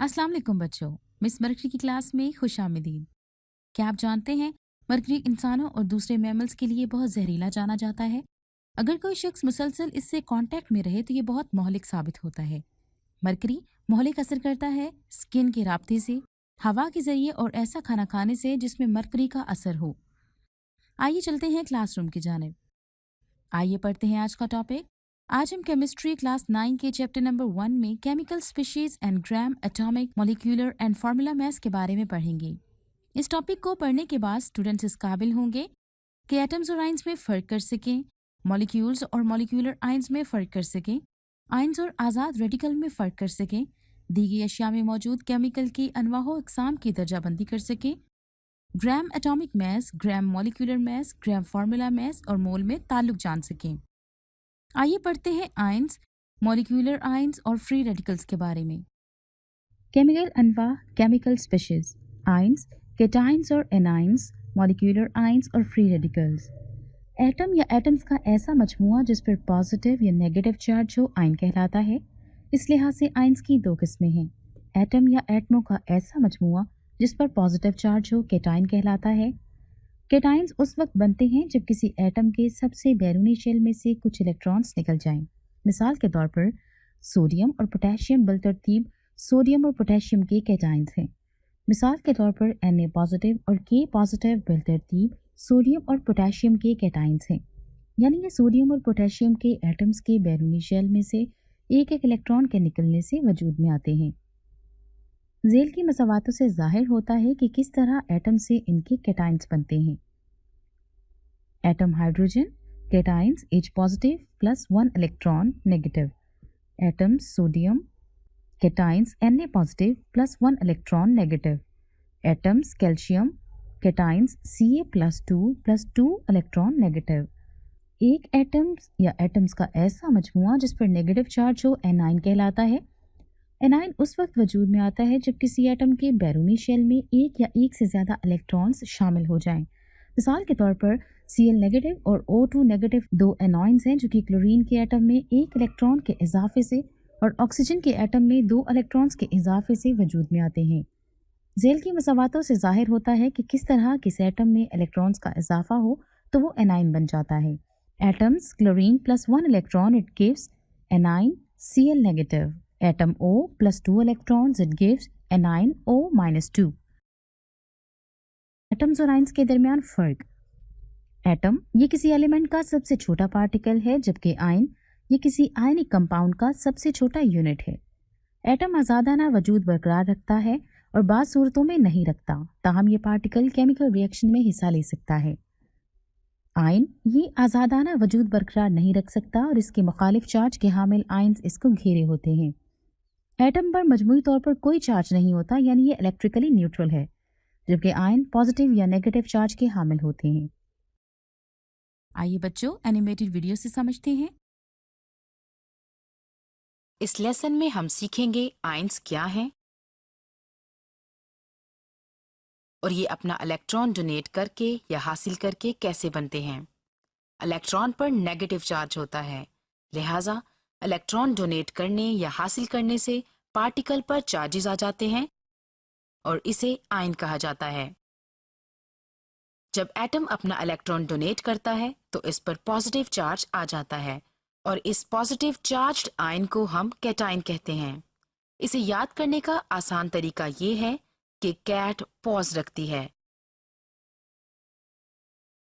अस्सलाम वालेकुम बच्चों। मिस मरकरी की क्लास में खुश आमदीद। क्या आप जानते हैं मरकरी इंसानों और दूसरे मैमल्स के लिए बहुत जहरीला जाना जाता है। अगर कोई शख्स मुसलसल इससे कांटेक्ट में रहे तो ये बहुत मोहलिक साबित होता है। मरकरी मोहलिक असर करता है स्किन के राब्ते से, हवा के जरिए और ऐसा खाना खाने से जिसमें मरकरी का असर हो। आइए चलते हैं क्लासरूम की जानिब। आइए पढ़ते हैं आज का टॉपिक। आज हम केमिस्ट्री क्लास 9 के चैप्टर नंबर 1 में chemical species and gram atomic molecular and formula maths के बारे में पढ़ेंगे। इस टॉपिक को पढ़ने के बाद स्टूडेंट्स इस काबिल होंगे कि एटम्स और आइंस में फ़र्क कर सकें, मॉलिक्यूल्स और मॉलिक्यूलर आइंस में फ़र्क कर सकें, आइंस और आज़ाद रेडिकल में फ़र्क कर सकें, दी गई अशिया में मौजूद केमिकल की अनवाह अक़साम की दर्जाबंदी कर सकें, gram atomic mass, gram molecular mass, gram formula mass और मोल में ताल्लुक जान सकें। आइए पढ़ते हैं आइंस, मॉलिक्यूलर आइंस और फ्री रेडिकल्स के बारे में। केमिकल अनवा, केमिकल स्पीशीज, आइंस, केटाइंस और एनाइंस, मॉलिक्यूलर आइंस और फ्री रेडिकल्स। एटम या एटम्स का ऐसा मजमूआ जिस पर पॉजिटिव या नेगेटिव चार्ज हो आयन कहलाता है। इस लिहाज से आइंस की दो किस्में हैं। एटम या एटमों का ऐसा मजमूआ जिस पर पॉजिटिव चार्ज हो केटाइन कहलाता है। केटाइंस उस वक्त बनते हैं जब किसी एटम के सबसे बैरूनी शेल में से कुछ इलेक्ट्रॉन्स निकल जाएं। मिसाल के तौर पर सोडियम और पोटेशियम बिलतरतीब सोडियम और पोटेशियम के केटाइंस हैं। मिसाल के तौर पर Na पॉजिटिव और K पॉजिटिव बिलतरतीब सोडियम और पोटेशियम के केटाइंस हैं। यानी ये सोडियम और पोटेशियम के एटम्स के बैरूनी शेल में से एक एक इलेक्ट्रॉन के निकलने से वजूद में आते हैं। झेल की मसावातों से जाहिर होता है कि किस तरह एटम से इनके केटाइंस बनते हैं। Atom hydrogen, cations H positive plus 1 electron negative. Atom sodium, cations Na positive plus 1 electron negative. Atoms calcium, cations Ca plus 2 electron negative. एक एटम्स या एटम्स का ऐसा मजमूआ जिस पर नेगेटिव चार्ज हो एनाइन कहलाता है। एनाइन उस वक्त वजूद में आता है जब किसी एटम के बैरूनी शेल में एक या एक से ज़्यादा इलेक्ट्रॉन्स शामिल हो जाएं। मिसाल के तौर पर Cl नेगेटिव और O2 नेगेटिव दो एनॉइंस हैं जो कि क्लोरीन के एटम में एक इलेक्ट्रॉन के इजाफे से और ऑक्सीजन के एटम में 2 इलेक्ट्रॉन्स के इजाफे से वजूद में आते हैं। झेल की मसावातों से जाहिर होता है कि किस तरह किस एटम में इलेक्ट्रॉन्स का इजाफा हो तो वो एनाइन बन जाता है। Atoms chlorine plus 1 electron it gives A9 Cl negative. Atom O plus 2 electrons it gives A9 O minus 2। Atoms और आइंस के दरमियान फ़र्क। एटम ये किसी एलिमेंट का सबसे छोटा पार्टिकल है जबकि आयन ये किसी आयनिक कंपाउंड का सबसे छोटा यूनिट है। एटम आज़ादाना वजूद बरकरार रखता है और बाज़ सूरतों में नहीं रखता, ताहम ये पार्टिकल केमिकल रिएक्शन में हिस्सा ले सकता है। आयन ये आज़ादाना वजूद बरकरार नहीं रख सकता और इसके मुखालिफ चार्ज के हामिल आयन्स इसको घेरे होते हैं। एटम पर मजमूई तौर पर कोई चार्ज नहीं होता, यानी ये इलेक्ट्रिकली न्यूट्रल है, जबकि आयन पॉजिटिव या नेगेटिव चार्ज के हामिल होते हैं। आइए बच्चों एनिमेटेड वीडियो से समझते हैं। इस लेसन में हम सीखेंगे आयंस क्या हैं और ये अपना इलेक्ट्रॉन डोनेट करके या हासिल करके कैसे बनते हैं। इलेक्ट्रॉन पर नेगेटिव चार्ज होता है, लिहाजा इलेक्ट्रॉन डोनेट करने या हासिल करने से पार्टिकल पर चार्जेस आ जाते हैं और इसे आयन कहा जाता है। जब एटम अपना इलेक्ट्रॉन डोनेट करता है तो इस पर पॉजिटिव चार्ज आ जाता है और इस पॉजिटिव चार्ज्ड आयन को हम कैटायन कहते हैं। इसे याद करने का आसान तरीका ये है कि कैट पॉज रखती है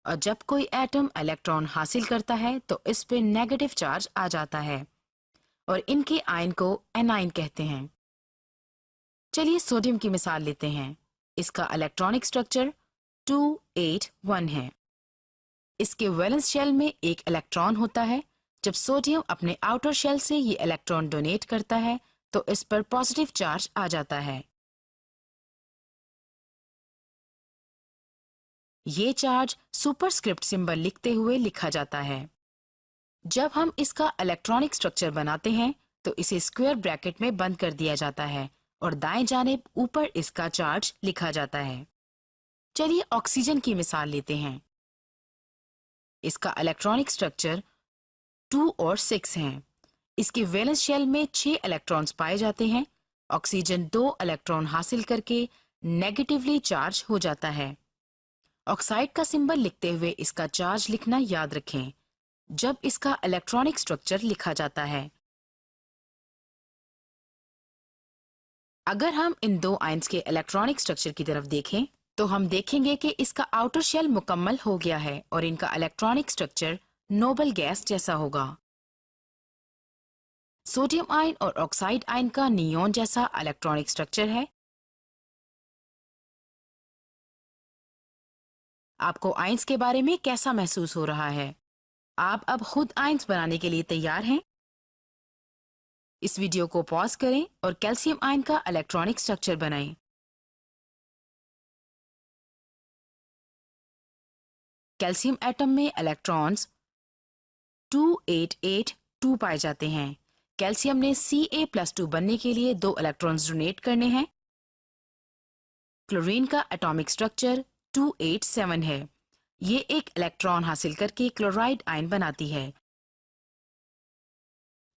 और जब कोई एटम इलेक्ट्रॉन हासिल करता है तो इस पे नेगेटिव चार्ज आ जाता है और इनके आयन को एनाइन कहते हैं। चलिए सोडियम की मिसाल लेते हैं। इसका इलेक्ट्रॉनिक स्ट्रक्चर 281 है। इसके वैलेंस शेल में एक इलेक्ट्रॉन होता है। जब सोडियम अपने आउटर शेल से ये इलेक्ट्रॉन डोनेट करता है तो इस पर पॉजिटिव चार्ज आ जाता है। ये चार्ज सुपरस्क्रिप्ट सिंबल लिखते हुए लिखा जाता है। जब हम इसका इलेक्ट्रॉनिक स्ट्रक्चर बनाते हैं तो इसे स्क्वायर ब्रैकेट में बंद कर दिया जाता है और दाएं जानिब ऊपर इसका चार्ज लिखा जाता है। चलिए ऑक्सीजन की मिसाल लेते हैं। इसका इलेक्ट्रॉनिक स्ट्रक्चर 2 और 6 हैं। इसके वैलेंस शेल में 6 इलेक्ट्रॉन्स पाए जाते हैं ऑक्सीजन 2 इलेक्ट्रॉन हासिल करके नेगेटिवली चार्ज हो जाता है। ऑक्साइड का सिंबल लिखते हुए इसका चार्ज लिखना याद रखें जब इसका इलेक्ट्रॉनिक स्ट्रक्चर लिखा जाता है। अगर हम इन दो आयंस के इलेक्ट्रॉनिक स्ट्रक्चर की तरफ देखें तो हम देखेंगे कि इसका आउटर शेल मुकम्मल हो गया है और इनका इलेक्ट्रॉनिक स्ट्रक्चर नोबल गैस जैसा होगा। सोडियम आयन और ऑक्साइड आयन का नियॉन जैसा इलेक्ट्रॉनिक स्ट्रक्चर है। आपको आयंस के बारे में कैसा महसूस हो रहा है? आप अब खुद आयंस बनाने के लिए तैयार हैं? इस वीडियो को पॉज करें और कैल्शियम आयन का इलेक्ट्रॉनिक स्ट्रक्चर बनाएं। कैल्शियम एटम में इलेक्ट्रॉन्स 2882 पाए जाते हैं। कैल्शियम ने Ca+2 बनने के लिए 2 इलेक्ट्रॉन्स डोनेट करने हैं। क्लोरीन का एटॉमिक स्ट्रक्चर 287 है। ये एक इलेक्ट्रॉन हासिल करके क्लोराइड आयन बनाती है।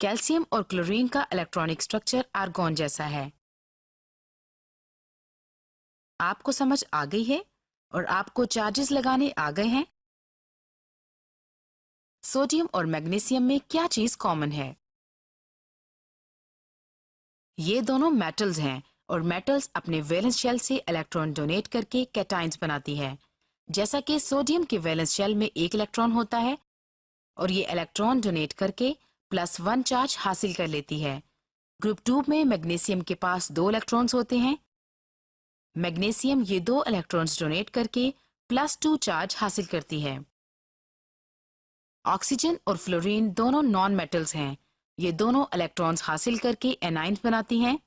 कैल्शियम और क्लोरीन का इलेक्ट्रॉनिक स्ट्रक्चर आर्गॉन जैसा है। आपको समझ आ गई है और आपको चार्जेस लगाने आ गए हैं। सोडियम और मैग्नीशियम में क्या चीज कॉमन है? ये दोनों मेटल्स हैं और मेटल्स अपने वैलेंस शेल से इलेक्ट्रॉन डोनेट करके कैटायंस बनाती है। जैसा कि सोडियम के वैलेंस शेल में एक इलेक्ट्रॉन होता है और ये इलेक्ट्रॉन डोनेट करके +1 चार्ज हासिल कर लेती है। ग्रुप 2 में मैग्नीशियम के पास 2 इलेक्ट्रॉन्स होते हैं। मैग्नीशियम ये 2 इलेक्ट्रॉन्स डोनेट करके +2 चार्ज हासिल करती है। ऑक्सीजन और फ्लोरीन दोनों नॉन मेटल्स हैं। ये दोनों इलेक्ट्रॉन्स हासिल करके एनाइंस बनाती हैं।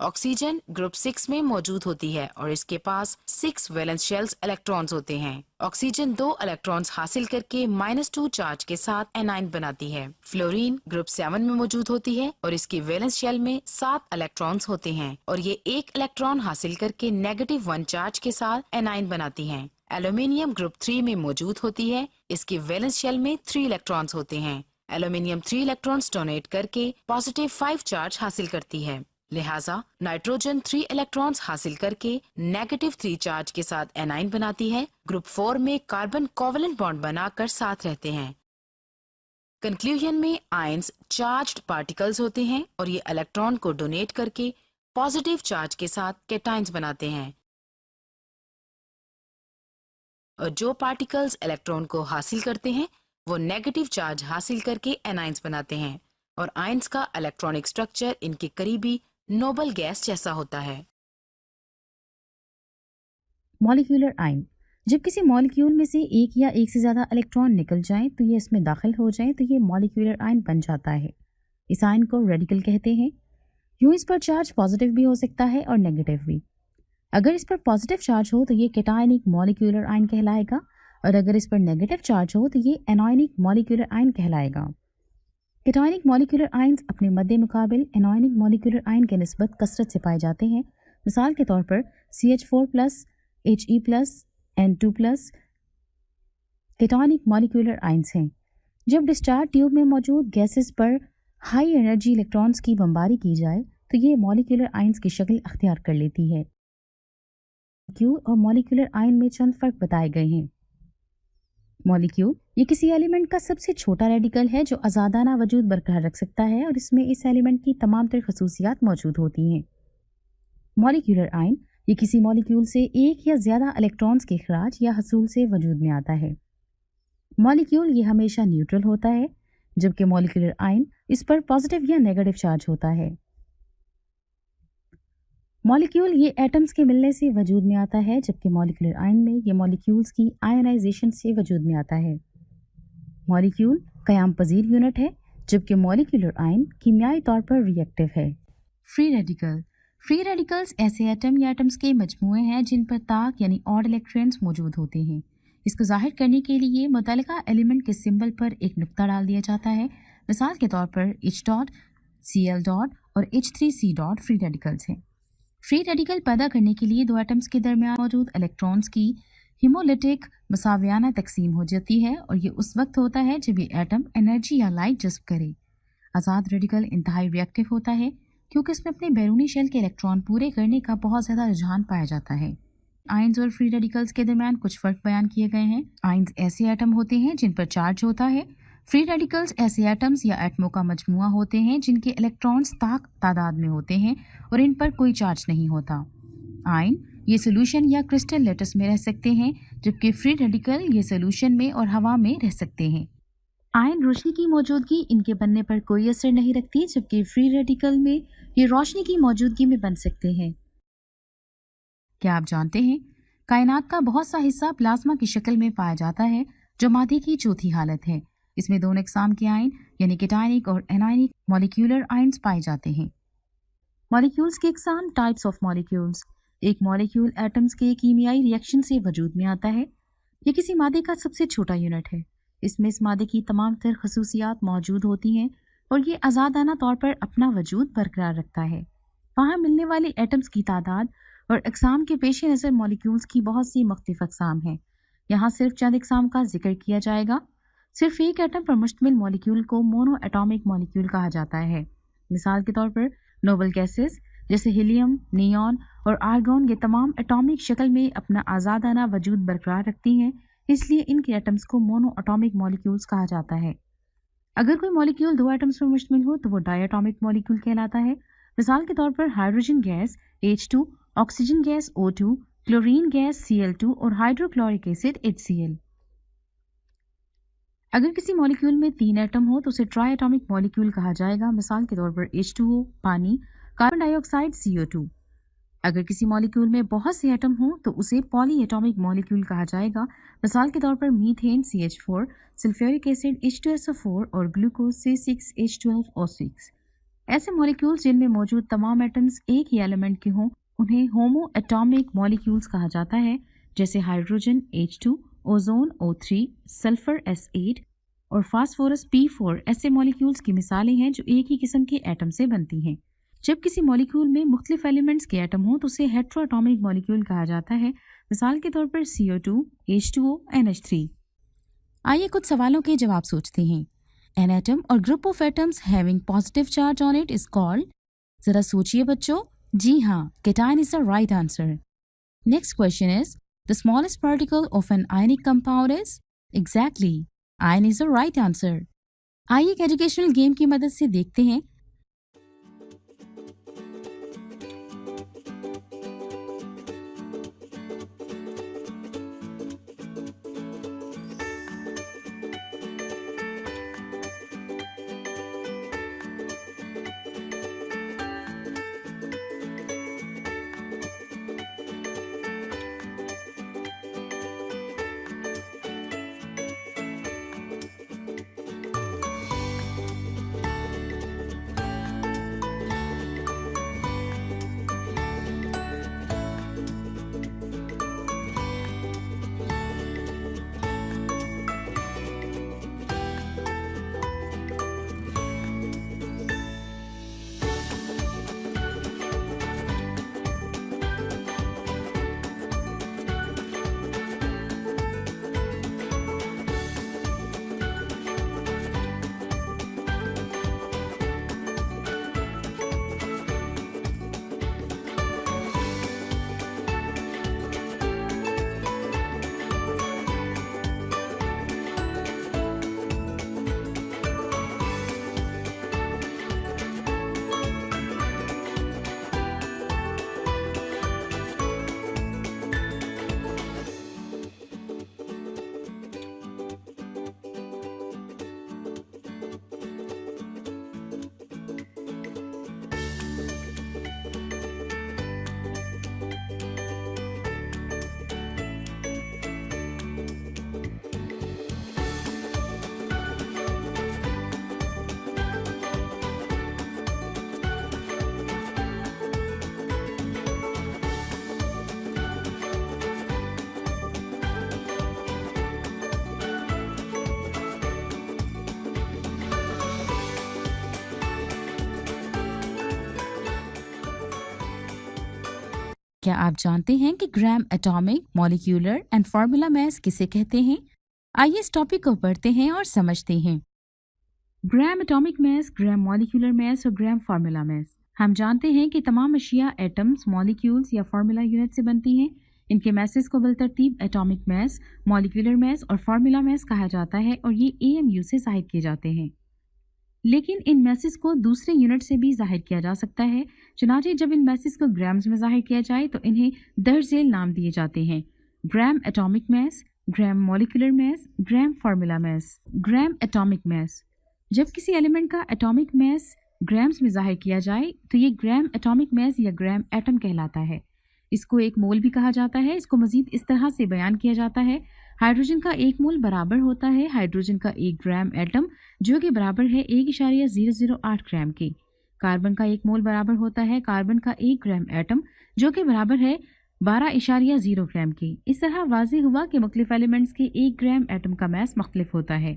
ऑक्सीजन ग्रुप 6 में मौजूद होती है और इसके पास 6 वैलेंस शेल्स इलेक्ट्रॉन्स होते हैं। ऑक्सीजन 2 इलेक्ट्रॉन्स हासिल करके -2 चार्ज के साथ एनाइन बनाती है। फ्लोरीन ग्रुप 7 में मौजूद होती है और इसकी वैलेंस शेल में 7 इलेक्ट्रॉन्स होते हैं और ये एक इलेक्ट्रॉन हासिल करके -1 चार्ज के साथ एनाइन बनाती है। एल्यूमिनियम ग्रुप 3 में मौजूद होती है। इसकी वैलेंस शेल में 3 इलेक्ट्रॉन्स होते हैं। एल्यूमिनियम 3 इलेक्ट्रॉन्स डोनेट करके +5 चार्ज हासिल करती है। लिहाजा नाइट्रोजन 3 इलेक्ट्रॉन्स हासिल करके -3 चार्ज के साथ एनाइन बनाती है। ग्रुप 4 में कार्बन कोवेलेंट बॉन्ड बनाकर साथ रहते हैं। कंक्लूजन में आयंस चार्ज्ड पार्टिकल्स होते हैं और ये इलेक्ट्रॉन को डोनेट करके पॉजिटिव चार्ज के साथ कैटायंस बनाते हैं और जो पार्टिकल्स इलेक्ट्रॉन को हासिल करते हैं वो नेगेटिव चार्ज हासिल करके एनाइंस बनाते हैं और आयंस का इलेक्ट्रॉनिक स्ट्रक्चर इनके करीबी नोबल गैस जैसा होता है। Molecular ion. जब किसी मॉलिक्यूल में से एक या एक से ज़्यादा इलेक्ट्रॉन निकल जाएं तो ये इसमें दाखिल हो जाएं तो ये मॉलिक्यूलर आयन बन जाता है। इस आयन को रेडिकल कहते हैं। यूँ इस पर चार्ज पॉजिटिव भी हो सकता है और नेगेटिव भी। अगर इस पर पॉजिटिव चार्ज हो तो ये कैटायनिक मॉलिक्यूलर आयन कहलाएगा और अगर इस पर नेगेटिव चार्ज हो तो ये एनायनिक मॉलिक्यूलर आयन कहलाएगा। कैटायनिक मॉलिक्यूलर आयन्स अपने मद्दे मुकाबिल एनायनिक मॉलिक्यूलर आयन के निस्बत कसरत से पाए जाते हैं। मिसाल के तौर पर CH4+, He+, N2+ cationic molecular ions हैं। जब डिस्चार्ज ट्यूब में मौजूद गैसेस पर हाई एनर्जी इलेक्ट्रॉन्स की बमबारी की जाए तो ये मॉलिक्यूलर आयन्स की शक्ल अख्तियार कर लेती है। मॉलिक्यूल और मॉलिक्यूलर आयन में चंद फ़र्क बताए गए हैं। मॉलिक्यूल ये किसी एलिमेंट का सबसे छोटा रेडिकल है जो आज़ादाना वजूद बरकरार रख सकता है और इसमें इस एलिमेंट की तमाम तर खसूसियात मौजूद होती हैं। मॉलिक्यूलर आयन ये किसी मॉलिक्यूल से एक या ज़्यादा इलेक्ट्रॉन्स के खराज या हसूल से वजूद में आता है। मॉलिक्यूल ये हमेशा न्यूट्रल होता है जबकि मॉलिक्यूलर आयन इस पर पॉजिटिव या नेगेटिव चार्ज होता है। मॉलिक्यूल ये एटम्स के मिलने से वजूद में आता है जबकि मॉलिक्यूलर आयन में ये मॉलिक्यूल्स की आयनाइजेशन से वजूद में आता है। मॉलिक्यूल क़याम पजीर यूनिट है जबकि मॉलिक्यूलर आयन कीमियाई तौर पर रिएक्टिव है। Free radical. फ्री रेडिकल्स ऐसे एटम या एटम्स के मजमूए हैं जिन पर ताक यानी ऑड इलेक्ट्रॉन्स मौजूद होते हैं। इसको जाहिर करने के लिए मुतल्लिका एलिमेंट के सिंबल पर एक नुक्ता डाल दिया जाता है। मिसाल के तौर पर H., Cl. और H3C. फ्री रेडिकल्स हैं। फ्री रेडिकल पैदा करने के लिए दो एटम्स के दरमियान मौजूद इलेक्ट्रॉन्स की हिमोलिटिक मसावियाना तकसीम हो जाती है और ये उस वक्त होता है जब ये एटम एनर्जी या लाइट जज्ब करे। आज़ाद रेडिकल इंतहाई रिएक्टिव होता है क्योंकि इसमें अपने बैरूनी शेल के इलेक्ट्रॉन पूरे करने का बहुत ज़्यादा रुझान पाया जाता है। आयंस और फ्री रेडिकल्स के दरमियान कुछ फर्क बयान किए गए हैं। आयंस ऐसे एटम होते हैं जिन पर चार्ज होता है। फ्री रेडिकल्स ऐसे एटम्स या एटमों का मजमुआ होते हैं जिनके इलेक्ट्रॉन्स तादाद में होते हैं और इन पर कोई चार्ज नहीं होता। आयन ये सोल्यूशन या क्रिस्टल लेटस में रह सकते हैं, जबकि फ्री रेडिकल ये सोल्यूशन में और हवा में रह सकते हैं। आयन रोशनी की मौजूदगी इनके बनने पर कोई असर नहीं रखती, जबकि फ्री रेडिकल में ये रोशनी की मौजूदगी में बन सकते हैं। क्या आप जानते हैं कायनात का बहुत सा हिस्सा प्लाज्मा की शक्ल में पाया जाता है, जो मादे की चौथी हालत है। इसमें दोनों इकसाम के आयन यानी केटायनिक और एनायनिक मॉलिक्यूलर आयन्स पाए जाते हैं। मॉलिक्यूल्स के इकसाम, टाइप्स ऑफ मॉलिक्यूल्स। एक मॉलिक्यूल एटम्स के कीमियाई रिएक्शन से वजूद में आता है। यह किसी मादे का सबसे छोटा यूनिट है। इसमें इस मादे की तमाम तर खसूसियात मौजूद होती हैं और ये आज़ादाना तौर पर अपना वजूद बरकरार रखता है। वहाँ मिलने वाले एटम्स की तादाद और इकसाम के पेश नज़र मॉलिक्यूल्स की बहुत सी मुख्तलिफ अक़साम हैं। यहाँ सिर्फ चंद इकसाम का जिक्र किया जाएगा। सिर्फ एक एटम पर मुश्तमिल मॉलिक्यूल को मोनो एटॉमिक मॉलिक्यूल कहा जाता है। मिसाल के तौर पर नोबल गैसेस जैसे हीलियम, नियॉन और आर्गॉन ये तमाम एटॉमिक शक्ल में अपना आज़ादाना वजूद बरकरार रखती हैं, इसलिए इनके एटम्स को मोनो एटॉमिक मॉलिक्यूल्स कहा जाता है। अगर कोई मॉलिक्यूल दो एटम्स पर मुश्तमिल हो तो वो डायटॉमिक मॉलिक्यूल कहलाता है। मिसाल के तौर पर hydrogen gas H2, oxygen gas O2, chlorine gas Cl2 और हाइड्रोक्लोरिक एसिड HCl। अगर किसी मॉलिक्यूल में 3 एटम हो तो उसे ट्राई एटॉमिक मॉलिक्यूल कहा जाएगा। मिसाल के तौर पर H2O, पानी, कार्बन डाइऑक्साइड CO2। अगर किसी मॉलिक्यूल में बहुत से एटम हो तो उसे पॉली एटॉमिक मॉलिक्यूल कहा जाएगा। मिसाल के तौर पर methane CH4, sulphuric acid H2SO4 और ग्लूकोज C6H12O6। ऐसे मॉलिक्यूल्स जिनमें मौजूद तमाम एटम्स एक ही एलिमेंट के हों उन्हें होमो एटॉमिक मॉलिक्यूल्स कहा जाता है, जैसे hydrogen H2, ozone O3, sulphur S8 और फास्फोरस P4 ऐसे मॉलिक्यूल्स की मिसालें हैं जो एक ही किस्म के एटम से बनती हैं। जब किसी मॉलिक्यूल में मुख्तलिफ एलिमेंट्स के एटम हों तो उसे हेट्रोएटॉमिक मॉलिक्यूल कहा जाता है। मिसाल के तौर पर CO2, H2O, NH3। आइए कुछ सवालों के जवाब सोचते हैं। An atom or group of atoms having positive charge on it is called। जरा सोचिए बच्चों। जी हाँ, cation is the right answer। Next question is, the smallest particle of an ionic compound is? Exactly, ion is the right answer। आइए एक educational game की मदद से देखते हैं। क्या आप जानते हैं कि gram atomic, molecular and formula mass किसे कहते हैं? आइए इस टॉपिक को पढ़ते हैं और समझते हैं। Gram atomic mass, gram molecular मास और ग्राम फार्मूला मास। हम जानते हैं कि तमाम अशिया एटम्स, मॉलिक्यूल्स या फार्मूला यूनिट से बनती हैं। इनके मैसेस को बिलतरतीब एटॉमिक मास, मॉलिक्यूलर मास और फार्मूला मास कहा जाता है और ये AMU से जाहिर किए जाते हैं। लेकिन इन मैसेज को दूसरे यूनिट से भी जाहिर किया जा सकता है। चुनांचे जब इन मैसेज को ग्राम्स में जाहिर किया जाए तो इन्हें दर्जेल नाम दिए जाते हैं। Gram atomic mass, gram molecular mass, gram formula mass. Gram atomic mass, जब किसी एलिमेंट का एटॉमिक मास ग्राम्स में जाहिर किया जाए तो ये ग्राम एटॉमिक मास या ग्राम एटम कहलाता है। इसको एक मोल भी कहा जाता है। इसको मजीद इस तरह से बयान किया जाता है, हाइड्रोजन का एक मोल बराबर होता है हाइड्रोजन का 1 ग्राम एटम जो कि बराबर है 1.008 ग्राम के। कार्बन का एक मोल बराबर होता है कार्बन का 1 ग्राम एटम जो कि बराबर है 12.0 ग्राम के। इस तरह वाज़ेह हुआ कि मुख्तलिफ एलिमेंट्स के 1 ग्राम एटम का मास मुख्तलिफ होता है।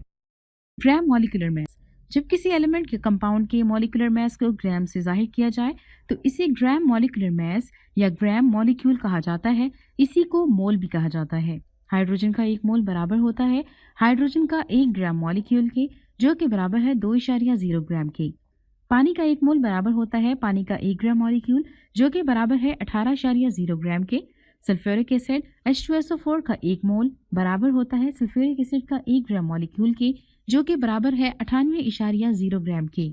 ग्राम मॉलिक्यूलर मास, जब किसी एलिमेंट के कंपाउंड के मॉलिक्यूलर मास को ग्राम से जाहिर किया जाए तो इसे ग्राम मॉलिक्यूलर मास या ग्राम मॉलिक्यूल कहा जाता है। इसी को मोल भी कहा जाता है। हाइड्रोजन का एक मोल बराबर होता है हाइड्रोजन का 1 ग्राम मॉलिक्यूल के जो कि बराबर है 2.0 ग्राम के। पानी का एक मोल बराबर होता है पानी का 1 ग्राम मॉलिक्यूल जो कि बराबर है 18.0 ग्राम के। सल्फ्यूरिक एसिड H2SO4 का एक मोल बराबर होता है सल्फ्यूरिक एसिड का 1 ग्राम मॉलिक्यूल के जो कि बराबर है 98.0 ग्राम के।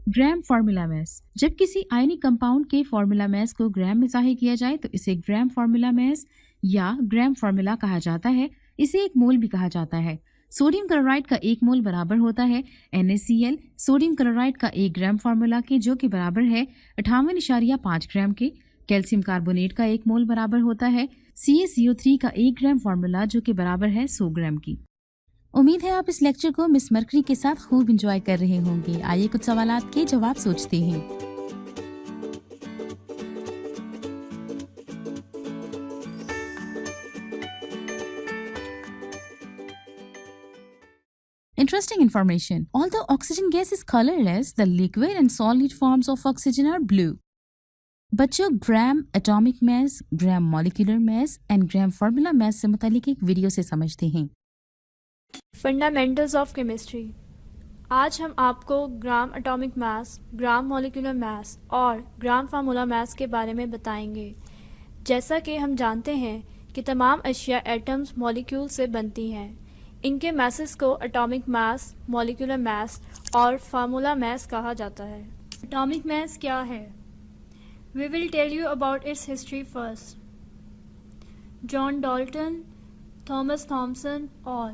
ग्राम फार्मूला मास, जब किसी आयनिक कंपाउंड के फार्मूला मास को ग्राम में जाहिर किया जाए तो इसे ग्राम फार्मूला मास या ग्राम फार्मूला कहा जाता है। इसे एक मोल भी कहा जाता है। सोडियम क्लोराइड का एक मोल बराबर होता है NaCl सोडियम क्लोराइड का 1 ग्राम फार्मूला के जो कि बराबर है 58.5 ग्राम के। कैल्शियम कार्बोनेट का एक मोल बराबर होता है CaCO3 का 1 ग्राम फार्मूला जो कि बराबर है 100 ग्राम की। उम्मीद है आप इस लेक्चर को मिस मरकरी के साथ खूब एंजॉय कर रहे होंगे। आइए कुछ सवालात के जवाब सोचते हैं। Interesting information. Although oxygen gas is colorless, the liquid and solid forms of oxygen are blue. बच्चों, ग्राम atomic mass, gram molecular mass and gram formula मास से मुतालिक एक वीडियो से समझते हैं। Fundamentals of chemistry. आज हम आपको ग्राम एटॉमिक मास, ग्राम मॉलिक्यूलर मास और ग्राम फार्मूला मास के बारे में बताएंगे। जैसा कि हम जानते हैं कि तमाम अशिया एटम्स मॉलिक्यूल से बनती हैं। इनके मासेस को एटॉमिक मास, मॉलिक्यूलर मास और फार्मूला मास कहा जाता है। एटॉमिक मास क्या है? We will tell you about its history first. John Dalton, Thomas Thomson और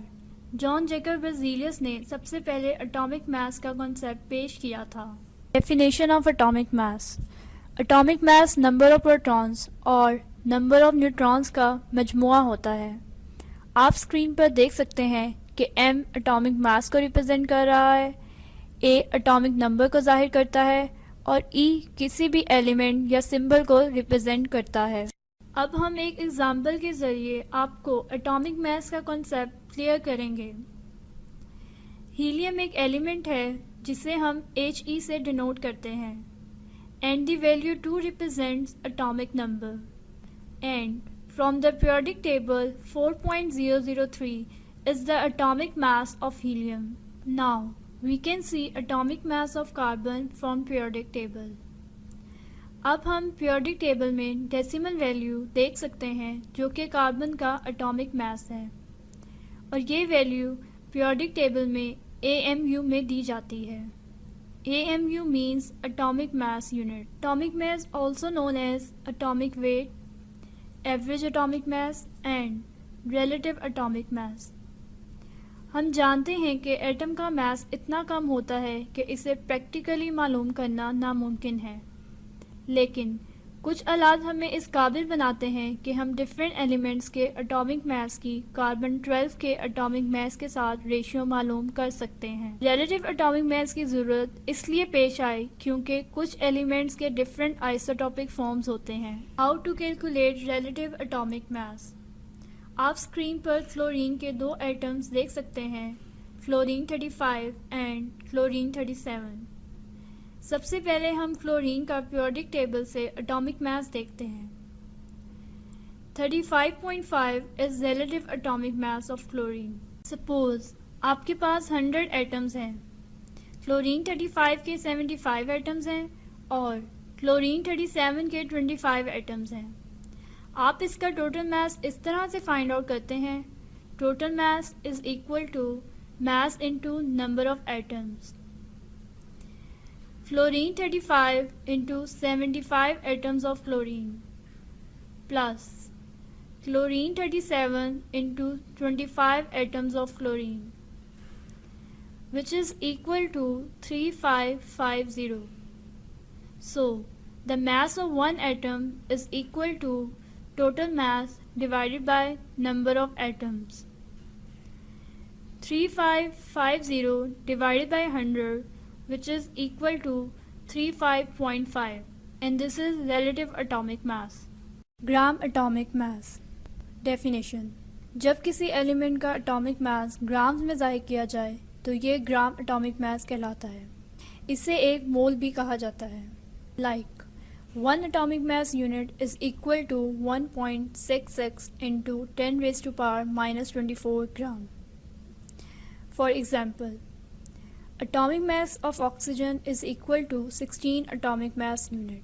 जॉन जैकब बेज़ेलियस ने सबसे पहले एटॉमिक मास का कॉन्सेप्ट पेश किया था। Definition of atomic mass. Atomic mass number of protons और नंबर ऑफ न्यूट्रॉन्स का मजमुआ होता है। आप स्क्रीन पर देख सकते हैं कि M एटॉमिक मास को रिप्रेजेंट कर रहा है, A एटॉमिक नंबर को जाहिर करता है और E किसी भी एलिमेंट या सिंबल को रिप्रेजेंट करता है। अब हम एक एग्जाम्पल के ज़रिए आपको एटॉमिक मास का कॉन्सेप्ट क्लियर करेंगे। हीलियम एक एलिमेंट है जिसे हम He से डिनोट करते हैं and the value 2 represents atomic number and from the periodic table 4.003 is the atomic mass of helium. Now we can see atomic mass of carbon from periodic table. अब हम periodic table में decimal value देख सकते हैं जो कि carbon का atomic mass है और ये वैल्यू पीरियोडिक टेबल में AMU में दी जाती है। AMU means atomic mass unit. Atomic mass also known as atomic weight, average atomic mass and relative atomic mass. हम जानते हैं कि एटम का मास इतना कम होता है कि इसे प्रैक्टिकली मालूम करना नामुमकिन है, लेकिन कुछ आलात हमें इस काबिल बनाते हैं कि हम डिफरेंट एलिमेंट्स के एटॉमिक मास की कार्बन 12 के एटॉमिक मास के साथ रेशियो मालूम कर सकते हैं। रिलेटिव एटॉमिक मास की ज़रूरत इसलिए पेश आई क्योंकि कुछ एलिमेंट्स के डिफरेंट आइसोटॉपिक फॉर्म्स होते हैं। How to calculate relative atomic mass. आप स्क्रीन पर क्लोरीन के 2 एटम्स देख सकते हैं, फ्लोरीन 35 एंड फ्लोरीन 37। सबसे पहले हम फ्लोरीन का पीरियोडिक टेबल से एटॉमिक मास देखते हैं। 35.5 is relative atomic mass of chlorine. Suppose आपके पास 100 एटम्स हैं। फ्लोरीन 35 के 75 एटम्स हैं और क्लोरीन 37 के 25 एटम्स हैं। आप इसका टोटल मास इस तरह से फाइंड आउट करते हैं, total mass is equal to mass into number of atoms. Fluorine 35 into 75 atoms of chlorine plus chlorine 37 into 25 atoms of chlorine, which is equal to 3550. So the mass of one atom is equal to total mass divided by number of atoms. 3550 divided by 100, which is equal to 35.5, and this is relative atomic mass. Gram atomic mass definition. जब किसी element का atomic mass grams में ज़ाहिर किया जाए तो ये ग्राम atomic मास कहलाता है। इसे एक मोल भी कहा जाता है। Like 1 atomic mass unit is equal to 1.66 into 10 raised to power minus 24 gram. For example, atomic mass of oxygen is equal to 16 atomic mass unit.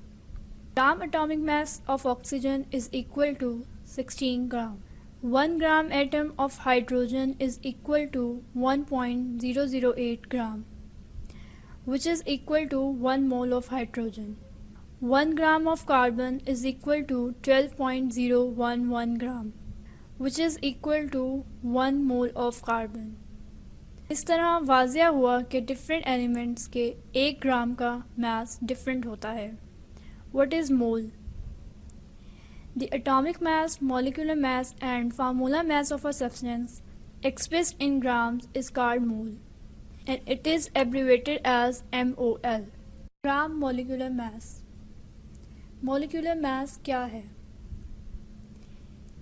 Gram atomic mass of oxygen is equal to 16 gram. 1 gram atom of hydrogen is equal to 1.008 gram, which is equal to 1 mole of hydrogen. 1 gram of carbon is equal to 12.011 gram, which is equal to 1 mole of carbon. इस तरह वाज़िया हुआ कि different elements के 1 ग्राम का मास different होता है। What is mole? The atomic mass, molecular mass and formula mass of a substance expressed in grams is called mole, and it is abbreviated as MOL. Gram molecular mass. Molecular mass क्या है?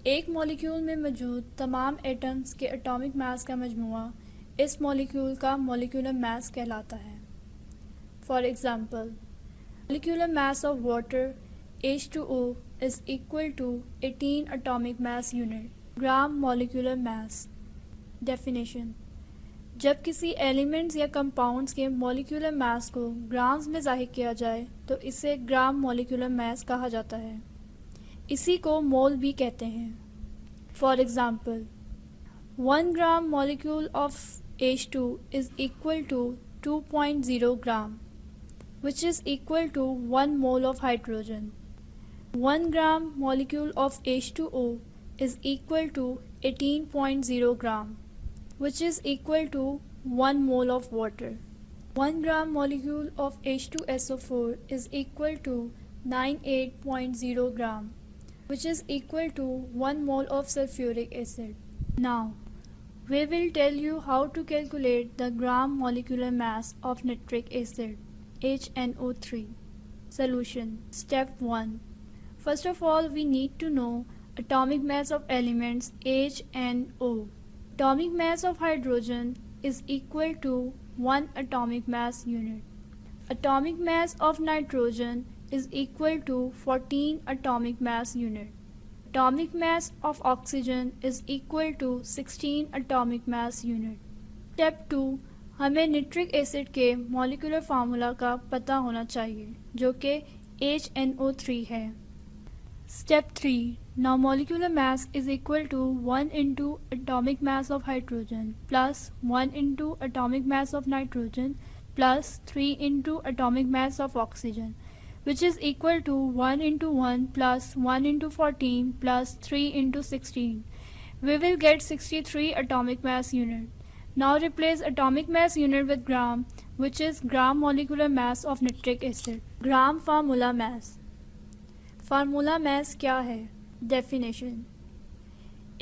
एक molecule में मौजूद तमाम atoms के atomic mass का मजमूआ इस molecule का मॉलिक्यूलर मास कहलाता है। For example, molecular mass of water H2O is equal to 18 atomic mass unit. Gram molecular mass definition. जब किसी एलिमेंट्स या कंपाउंड्स के मॉलिक्यूलर मास को ग्राम्स में ज़ाहिर किया जाए तो इसे ग्राम मॉलिक्यूलर मास कहा जाता है। इसी को मोल भी कहते हैं। For example, 1 gram molecule of H2 is equal to 2.0 gram, which is equal to 1 mole of hydrogen. 1 gram molecule of H2O is equal to 18.0 gram, which is equal to 1 mole of water. 1 gram molecule of H2SO4 is equal to 98.0 gram, which is equal to 1 mole of sulfuric acid. Now, we will tell you how to calculate the gram molecular mass of nitric acid, HNO3. Solution. Step 1. First of all, we need to know atomic mass of elements HNO. Atomic mass of hydrogen is equal to 1 atomic mass unit. Atomic mass of nitrogen is equal to 14 atomic mass unit. Atomic mass of oxygen is equal to 16 atomic mass unit. Step 2. हमें nitric acid के molecular formula का पता होना चाहिए जो कि HNO3 है। Step 3. Now molecular mass is equal to 1 into atomic mass of hydrogen plus 1 into atomic mass of nitrogen plus 3 into atomic mass of oxygen, which is equal to 1 into 1 plus 1 into 14 plus 3 into 16. We will get 63 atomic mass unit. Now replace atomic mass unit with gram, which is gram molecular mass of nitric acid. Gram formula mass. Formula mass क्या है? Definition.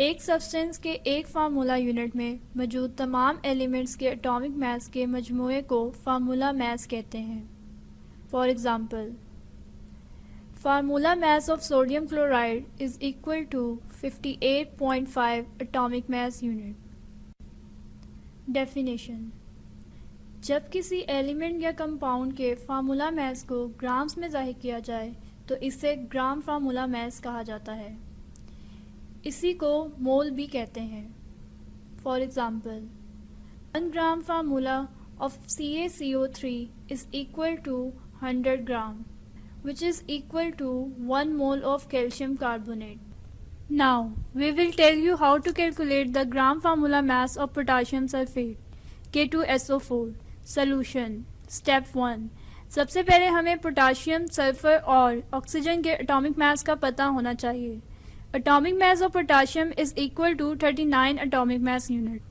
एक substance के एक formula unit में मौजूद तमाम elements के atomic mass के मजमूए को फार्मूला मास कहते हैं। For example, formula mass of sodium chloride is equal to 58.5 atomic mass unit. Definition. जब किसी एलिमेंट या कंपाउंड के फार्मूला मास को ग्राम्स में ज़ाहिर किया जाए तो इसे ग्राम फार्मूला मास कहा जाता है। इसी को मोल भी कहते हैं। For example, 1 gram formula of CaCO3 is equal to 100 gram, which is equal to 1 mole of calcium carbonate. Now, we will tell you how to calculate the gram formula mass of potassium sulfate, K2SO4. Solution. Step 1. सबसे पहले हमें potassium, sulphur और oxygen के atomic mass का पता होना चाहिए. Atomic mass of potassium is equal to 39 atomic mass unit.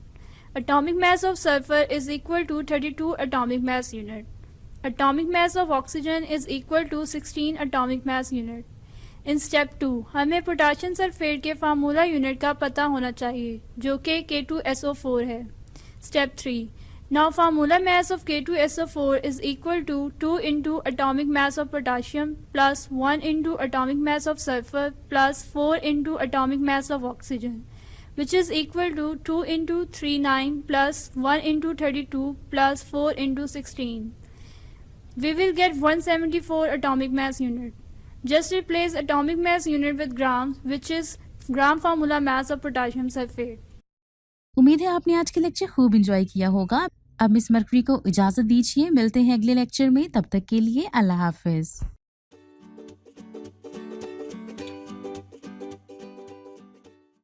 Atomic mass of sulfur is equal to 32 atomic mass unit. Atomic mass of oxygen is equal to 16 atomic mass unit. In step 2, हमें potassium sulphate के formula unit का पता होना चाहिए जो कि K2SO4 है. Step 3. Now formula mass of K2SO4 is equal to 2 into atomic mass of potassium plus 1 into atomic mass of sulfur plus 4 into atomic mass of oxygen, which is equal to 2 into 39 plus 1 into 32 plus 4 into 16. We will get 174 atomic mass unit. Just replace atomic mass unit with grams, which is gram formula mass of potassium sulfate. उम्मीद है आपने आज का lecture खूब enjoy किया होगा. अब miss mercury को इजाजत दीजिए. मिलते हैं अगले लेक्चर में. तब तक के लिए अल्लाह हाफिज.